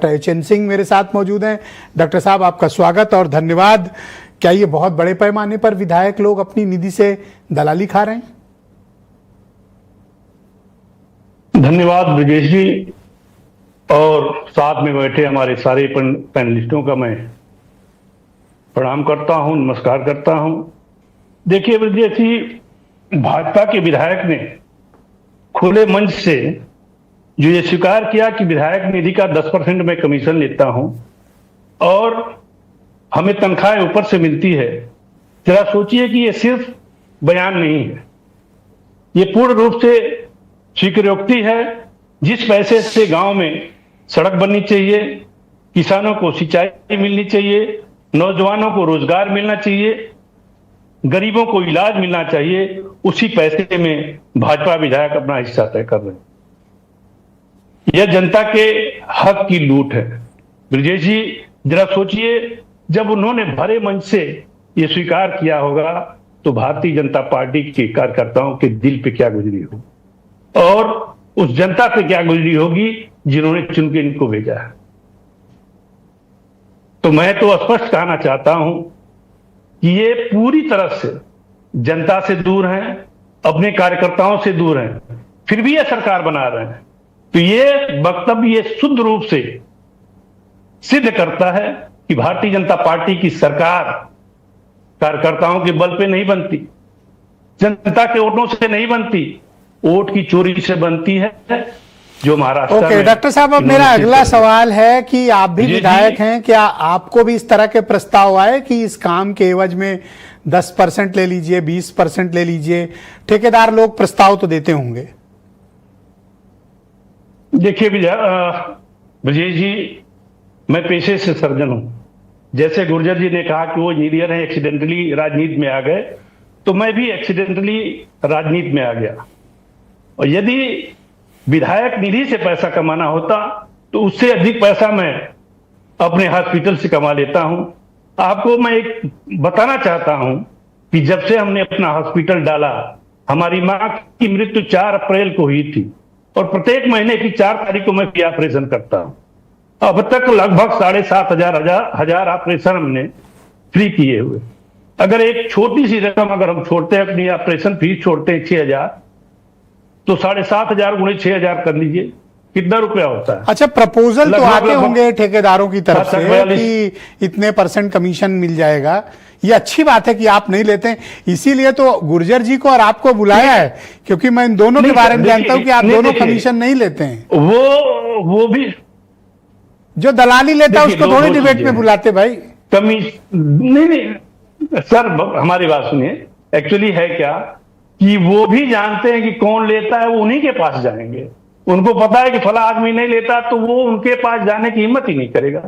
HN Singh मेरे साथ मौजूद हैं। डॉक्टर साहब, आपका स्वागत और धन्यवाद। क्या ये बहुत बड़े पैमाने पर विधायक लोग अपनी निधि से दलाली खा रहे हैं? धन्यवाद ब्रिजेश जी, और साथ में बैठे हमारे सारे पैनलिस्टों का मैं प्रणाम करता हूं, नमस्कार करता हूं। देखिए ब्रिजेश जी, भाजपा के विधायक ने खुले मंच से जो ये स्वीकार किया कि विधायक निधि का 10% मैं कमीशन लेता हूं और हमें तनख्वाह ऊपर से मिलती है। जरा सोचिए कि ये सिर्फ बयान नहीं है, ये पूर्ण रूप से स्वीकारोक्ति है। जिस पैसे से गांव में सड़क बननी चाहिए, किसानों को सिंचाई मिलनी चाहिए, नौजवानों को रोजगार मिलना चाहिए, गरीबों को इलाज मिलना चाहिए, उसी पैसे में भाजपा विधायक अपना हिस्सा तय कर रहे हैं। यह जनता के हक की लूट है। ब्रिजेश जी, जरा सोचिए, जब उन्होंने भरे मंच से यह स्वीकार किया होगा तो भारतीय जनता पार्टी के कार्यकर्ताओं के दिल पे क्या गुजरी होगी और उस जनता पे क्या गुजरी होगी जिन्होंने चुन के इनको भेजा है। तो मैं तो स्पष्ट कहना चाहता हूं कि ये पूरी तरह से जनता से दूर हैं, अपने कार्यकर्ताओं से दूर हैं, फिर भी ये सरकार बना रहे हैं। तो ये वक्तव्य शुद्ध रूप से सिद्ध करता है कि भारतीय जनता पार्टी की सरकार कार्यकर्ताओं के बल पे नहीं बनती, जनता के वोटों से नहीं बनती, वोट की चोरी से बनती है, जो महाराष्ट्र में। डॉक्टर साहब, अब मेरा अगला सवाल है कि आप भी विधायक हैं, क्या आपको भी इस तरह के प्रस्ताव आए कि इस काम के एवज में 10% ले लीजिए, 20% ले लीजिए? ठेकेदार लोग प्रस्ताव तो देते होंगे। देखिए विजय जी, मैं पेशे से सर्जन हूं। जैसे गुर्जर जी ने कहा कि वो इंजीनियर हैं, एक्सीडेंटली राजनीति में आ गए, तो मैं भी एक्सीडेंटली राजनीति में आ गया। और यदि विधायक निधि से पैसा कमाना होता तो उससे अधिक पैसा मैं अपने हॉस्पिटल से कमा लेता हूं। आपको मैं एक बताना चाहता हूं कि जब से हमने अपना हॉस्पिटल डाला, हमारी मां की मृत्यु 4 अप्रैल को हुई थी और प्रत्येक महीने की 4 तारीख को मैं फ्री ऑपरेशन करता हूं। अब तक लगभग 7,500 ऑपरेशन हमने फ्री किए हुए। अगर एक छोटी सी रकम अगर हम छोड़ते हैं, अपनी ऑपरेशन फीस छोड़ते हैं 6,000, तो 7,500 गुणे 6,000 कर लीजिए, कितना रुपया होता है। अच्छा, प्रपोजल तो आते होंगे ठेकेदारों की तरफ से कि इतने % कमीशन मिल जाएगा। ये अच्छी बात है कि आप नहीं लेते हैं, इसीलिए तो गुर्जर जी को और आपको बुलाया है, क्योंकि मैं इन दोनों के बारे में जानता हूं कि आप दोनों कमीशन नहीं लेते हैं। वो भी जो दलाली लेता है उसको थोड़ी डिबेट में बुलाते भाई। नहीं सर, हमारी बात सुनिए। एक्चुअली है क्या कि वो भी जानते हैं कि कौन लेता है, वो उन्हीं के पास जाएंगे। उनको पता है कि फला आदमी नहीं लेता, तो वो उनके पास जाने की हिम्मत ही नहीं करेगा।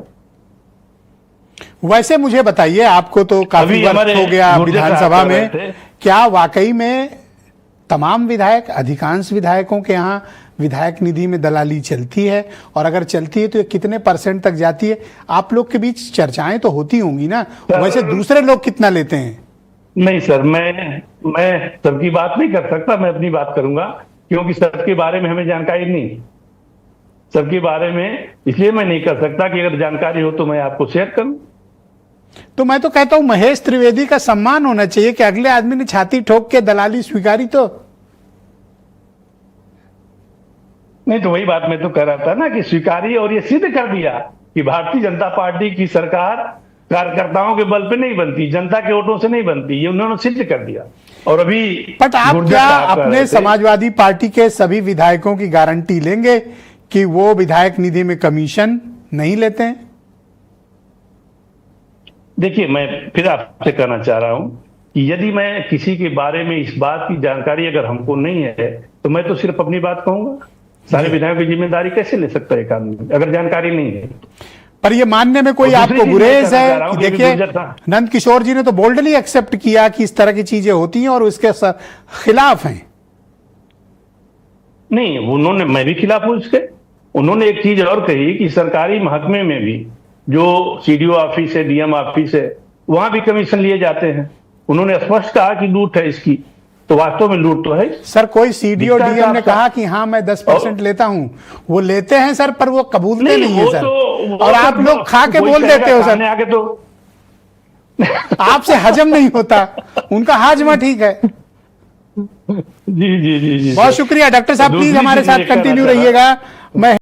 वैसे मुझे बताइए, आपको तो काफी वक्त हो गया विधानसभा में, क्या वाकई में तमाम विधायक, अधिकांश विधायकों के यहाँ विधायक निधि में दलाली चलती है? और अगर चलती है तो ये कितने % तक जाती है? आप लोग के बीच चर्चाएं तो होती होंगी ना, वैसे दूसरे लोग कितना लेते हैं? नहीं सर, मैं सबकी बात नहीं कर सकता, मैं अपनी बात करूंगा, क्योंकि सबके बारे में हमें जानकारी नहीं। सबके बारे में इसलिए मैं नहीं कर सकता कि अगर जानकारी हो तो मैं आपको शेयर करूं। तो मैं तो कहता हूं महेश त्रिवेदी का सम्मान होना चाहिए कि अगले आदमी ने छाती ठोक के दलाली स्वीकारी। तो नहीं, तो वही बात मैं तो कह रहा था ना कि स्वीकारी, और ये सिद्ध कर दिया कि भारतीय जनता पार्टी की सरकार कार्यकर्ताओं के बल पे नहीं बनती, जनता के वोटों से नहीं बनती, ये उन्होंने सिद्ध कर दिया। और अभी बट आप क्या अपने समाजवादी पार्टी के सभी विधायकों की गारंटी लेंगे कि वो विधायक निधि में कमीशन नहीं लेते हैं? देखिए, मैं फिर आपसे कहना चाह रहा हूं कि यदि मैं किसी के बारे में इस बात की जानकारी अगर हमको नहीं है तो मैं तो सिर्फ अपनी बात कहूंगा। सारे विधायकों की जिम्मेदारी कैसे ले सकता है एक आदमी अगर जानकारी नहीं है? पर ये मानने में कोई आपको गुरेज है कि देखिए, नंद किशोर जी ने तो बोल्डली एक्सेप्ट किया कि इस तरह की चीजें होती हैं और उसके खिलाफ हैं। नहीं, उन्होंने, मैं भी खिलाफ हूं इसके। उन्होंने एक चीज और कही कि सरकारी महकमे में भी जो सीडीओ ऑफिस है, डीएम ऑफिस है, वहां भी कमीशन लिए जाते हैं। उन्होंने स्पष्ट कहा कि लूट है इसकी। तो वास्तव में लूट तो है सर। कोई सीडीओ डीएम ने कहा कि हाँ मैं 10% लेता हूं, वो लेते हैं सर, पर वो कबूलते नहीं है सर। और आप लोग खा के बोल देते हो सर, आगे तो आपसे हजम नहीं होता, उनका हाजमा ठीक है। जी जी जी जी बहुत शुक्रिया डॉक्टर साहब, प्लीज हमारे साथ कंटिन्यू रहिएगा। मैं